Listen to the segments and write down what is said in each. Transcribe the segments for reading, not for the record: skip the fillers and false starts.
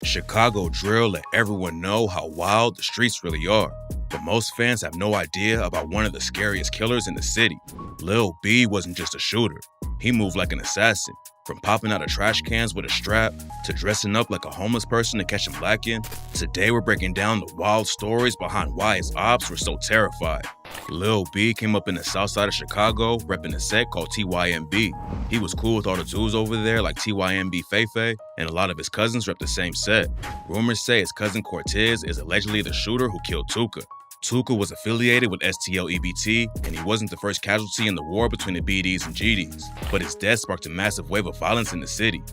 Chicago drill let everyone know how wild the streets really are, but most fans have no idea about one of the scariest killers in the city. Lil B wasn't just a shooter, he moved like an assassin. From popping out of trash cans with a strap, to dressing up like a homeless person to catch him blacking, today we're breaking down the wild stories behind why his ops were so terrified. Lil B came up in the south side of Chicago, repping a set called TYMB. He was cool with all the dudes over there like TYMB Fefe, and a lot of his cousins rep the same set. Rumors say his cousin Cortez is allegedly the shooter who killed Tuka. Tuka was affiliated with STLEBT, and he wasn't the first casualty in the war between the BDs and GDs, but his death sparked a massive wave of violence in the city.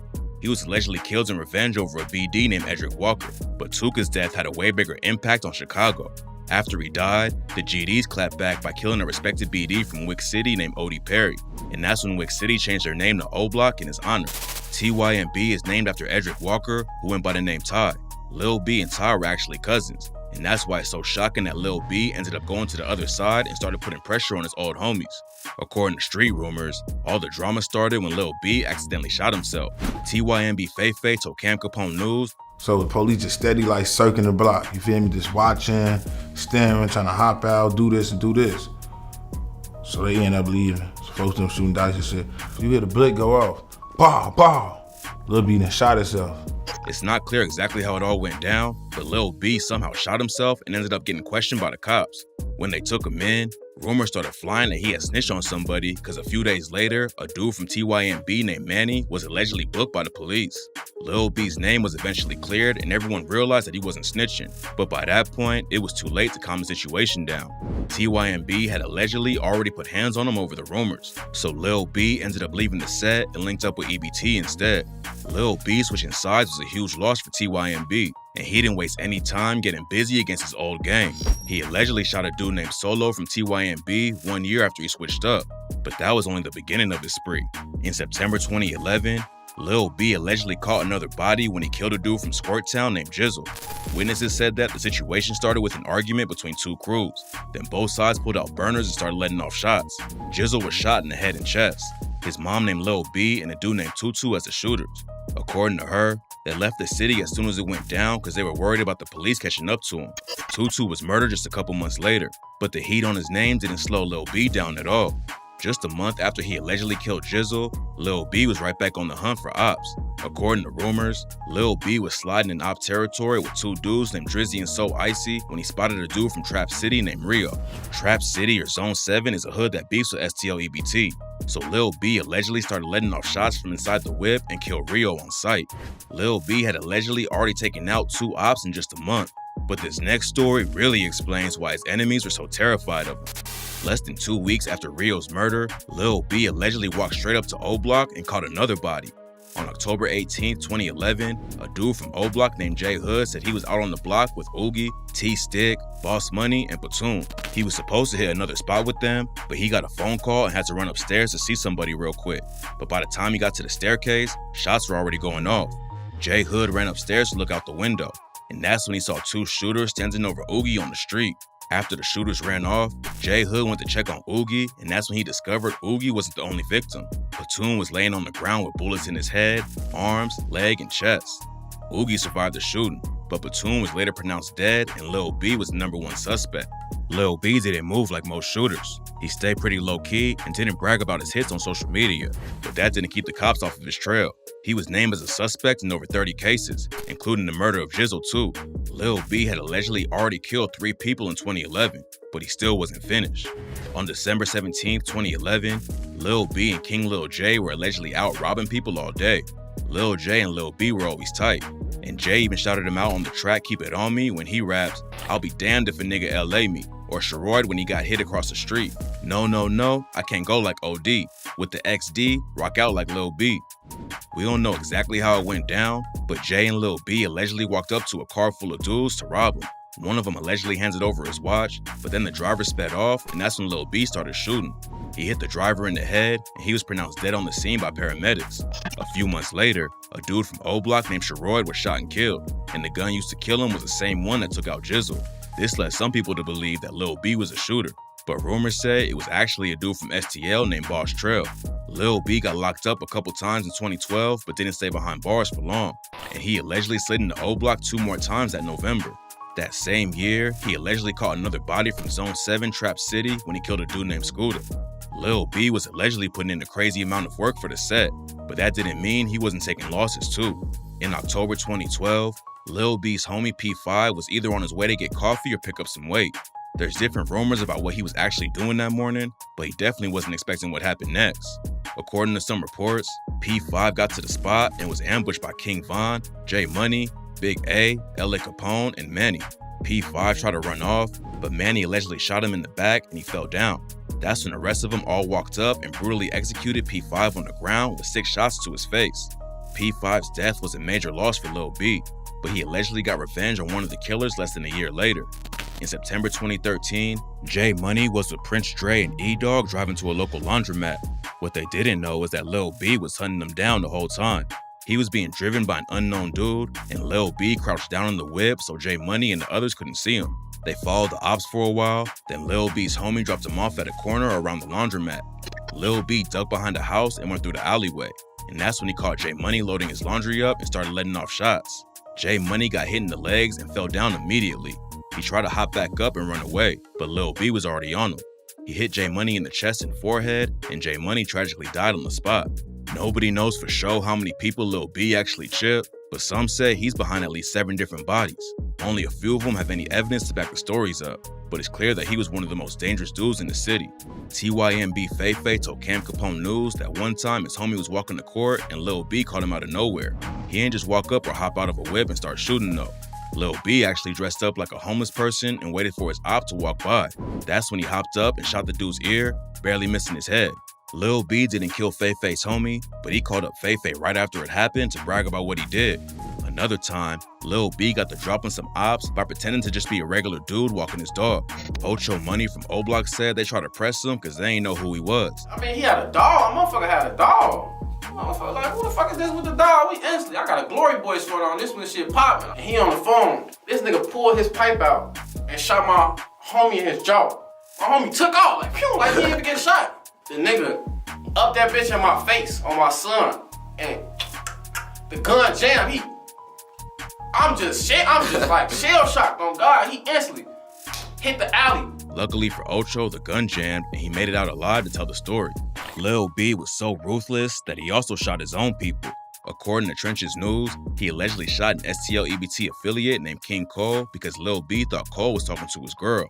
He was allegedly killed in revenge over a BD named Edric Walker, but Tuka's death had a way bigger impact on Chicago. After he died, the GDs clapped back by killing a respected BD from Wick City named Odie Perry, and that's when Wick City changed their name to O Block in his honor. TYMB is named after Edric Walker, who went by the name Ty. Lil B and Ty were actually cousins, and that's why it's so shocking that Lil B ended up going to the other side and started putting pressure on his old homies. According to street rumors, all the drama started when Lil B accidentally shot himself. TYMB Fefe told Cam Capone News, "So the police just steady like circling the block, you feel me? Just watching, staring, trying to hop out, do this and do this. So they end up leaving. So folks them shooting dice and shit. You hear the blick go off, pow, pow. Lil B done shot himself." It's not clear exactly how it all went down, but Lil B somehow shot himself and ended up getting questioned by the cops. When they took him in, rumors started flying that he had snitched on somebody because a few days later, a dude from TYMB named Manny was allegedly booked by the police. Lil B's name was eventually cleared and everyone realized that he wasn't snitching, but by that point, it was too late to calm the situation down. TYMB had allegedly already put hands on him over the rumors, so Lil B ended up leaving the set and linked up with EBT instead. Lil B switching sides was a huge loss for TYMB, and he didn't waste any time getting busy against his old gang. He allegedly shot a dude named Solo from TYMB 1 year after he switched up, but that was only the beginning of his spree. In September 2011, Lil B allegedly caught another body when he killed a dude from Squirt Town named Jizzle. Witnesses said that the situation started with an argument between two crews. Then both sides pulled out burners and started letting off shots. Jizzle was shot in the head and chest. His mom named Lil B and a dude named Tutu as the shooters. According to her, they left the city as soon as it went down because they were worried about the police catching up to him. Tutu was murdered just a couple months later, but the heat on his name didn't slow Lil B down at all. Just a month after he allegedly killed Jizzle, Lil B was right back on the hunt for ops. According to rumors, Lil B was sliding in op territory with two dudes named Drizzy and So Icy when he spotted a dude from Trap City named Rio. Trap City or Zone 7 is a hood that beefs with STLEBT, so Lil B allegedly started letting off shots from inside the whip and killed Rio on sight. Lil B had allegedly already taken out two ops in just a month, but this next story really explains why his enemies were so terrified of him. Less than 2 weeks after Rio's murder, Lil B allegedly walked straight up to O Block and caught another body. On October 18, 2011, a dude from O Block named J Hood said he was out on the block with Oogie, T-Stick, Boss Money, and Platoon. He was supposed to hit another spot with them, but he got a phone call and had to run upstairs to see somebody real quick. But by the time he got to the staircase, shots were already going off. J Hood ran upstairs to look out the window, and that's when he saw two shooters standing over Oogie on the street. After the shooters ran off, J Hood went to check on Oogie, and that's when he discovered Oogie wasn't the only victim. Platoon was laying on the ground with bullets in his head, arms, leg, and chest. Oogie survived the shooting, but Platoon was later pronounced dead, and Lil B was the #1 suspect. Lil B didn't move like most shooters. He stayed pretty low-key and didn't brag about his hits on social media, but that didn't keep the cops off of his trail. He was named as a suspect in over 30 cases, including the murder of Jizzle too. Lil B had allegedly already killed 3 people in 2011, but he still wasn't finished. On December 17, 2011, Lil B and King Lil J were allegedly out robbing people all day. Lil J and Lil B were always tight, and Jay even shouted him out on the track Keep It On Me when he raps, "I'll be damned if a nigga LA me," or Sherrod when he got hit across the street, "No, no, no, I can't go like OD," with the XD, rock out like Lil B. We don't know exactly how it went down, but Jay and Lil B allegedly walked up to a car full of dudes to rob him. One of them allegedly handed over his watch, but then the driver sped off, and that's when Lil B started shooting. He hit the driver in the head, and he was pronounced dead on the scene by paramedics. A few months later, a dude from O Block named Sherrod was shot and killed, and the gun used to kill him was the same one that took out Jizzle. This led some people to believe that Lil B was a shooter, but rumors say it was actually a dude from STL named Boss Trail. Lil B got locked up a couple times in 2012, but didn't stay behind bars for long, and he allegedly slid into O Block 2 more times that November. That same year, he allegedly caught another body from Zone 7 Trap City when he killed a dude named Scooter. Lil B was allegedly putting in a crazy amount of work for the set, but that didn't mean he wasn't taking losses too. In October 2012, Lil B's homie P5 was either on his way to get coffee or pick up some weight. There's different rumors about what he was actually doing that morning, but he definitely wasn't expecting what happened next. According to some reports, P5 got to the spot and was ambushed by King Von, J Money, Big A, LA Capone, and Manny. P5 tried to run off, but Manny allegedly shot him in the back and he fell down. That's when the rest of them all walked up and brutally executed P5 on the ground with 6 shots to his face. P5's death was a major loss for Lil B, but he allegedly got revenge on one of the killers less than a year later. In September 2013, J Money was with Prince Dre and E-Dog driving to a local laundromat. What they didn't know was that Lil B was hunting them down the whole time. He was being driven by an unknown dude, and Lil B crouched down in the whip so J Money and the others couldn't see him. They followed the ops for a while, then Lil B's homie dropped him off at a corner around the laundromat. Lil B ducked behind a house and went through the alleyway, and that's when he caught J Money loading his laundry up and started letting off shots. J Money got hit in the legs and fell down immediately. He tried to hop back up and run away, but Lil B was already on him. He hit J Money in the chest and forehead, and J Money tragically died on the spot. Nobody knows for sure how many people Lil B actually chipped, but some say he's behind at least 7 different bodies. Only a few of them have any evidence to back the stories up, but it's clear that he was one of the most dangerous dudes in the city. TYMB Feifei told Cam Capone News that one time his homie was walking to court and Lil B caught him out of nowhere. He didn't just walk up or hop out of a whip and start shooting though. Lil B actually dressed up like a homeless person and waited for his op to walk by. That's when he hopped up and shot the dude's ear, barely missing his head. Lil B didn't kill Feifei's homie, but he called up Feifei right after it happened to brag about what he did. Another time, Lil B got the drop on some ops by pretending to just be a regular dude walking his dog. Ocho Money from O Block said they tried to press him because they ain't know who he was. I mean, he had a dog. Motherfucker had a dog. Motherfucker like, who the fuck is this with the dog? We instantly, I got a Glory Boy sweat on. This one shit popping. And he on the phone. This nigga pulled his pipe out and shot my homie in his jaw. My homie took off like, phew, like he didn't even get shot. The nigga up that bitch in my face on my son, and the gun jammed. I'm just like shell shocked on God. He instantly hit the alley. Luckily for Ocho, the gun jammed and he made it out alive to tell the story. Lil B was so ruthless that he also shot his own people. According to Trench's News, he allegedly shot an STLEBT affiliate named King Cole because Lil B thought Cole was talking to his girl.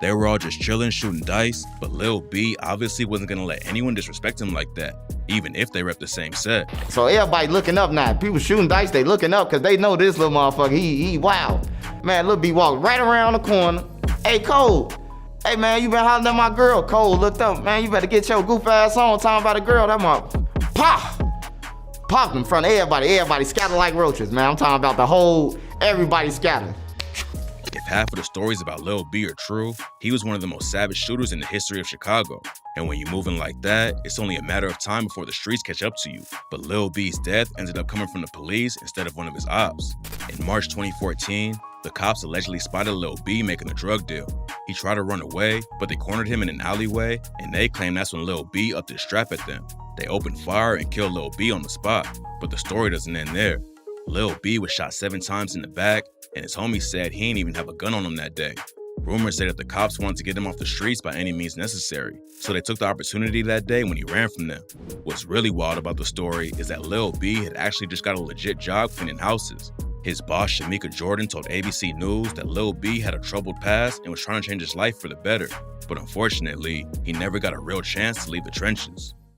They were all just chilling, shooting dice, but Lil B obviously wasn't gonna let anyone disrespect him like that, even if they rep the same set. So everybody looking up now. People shooting dice, they looking up because they know this little motherfucker, he wild. Man, Lil B walked right around the corner. Hey, Cole. Hey, man, you been hollering at my girl. Cole looked up. Man, you better get your goof ass on talking about a girl. That motherfucker. Pop! Popped in front of everybody. Everybody scattered like roaches, man. I'm talking about the whole, everybody scattered. If half of the stories about Lil B are true, he was one of the most savage shooters in the history of Chicago. And when you're moving like that, it's only a matter of time before the streets catch up to you. But Lil B's death ended up coming from the police instead of one of his ops. In March 2014, the cops allegedly spotted Lil B making a drug deal. He tried to run away, but they cornered him in an alleyway, and they claim that's when Lil B upped his strap at them. They opened fire and killed Lil B on the spot, but the story doesn't end there. Lil B was shot 7 times in the back, and his homie said he didn't even have a gun on him that day. Rumors say that the cops wanted to get him off the streets by any means necessary, so they took the opportunity that day when he ran from them. What's really wild about the story is that Lil B had actually just got a legit job cleaning houses. His boss, Shamika Jordan, told ABC News that Lil B had a troubled past and was trying to change his life for the better, but unfortunately, he never got a real chance to leave the trenches.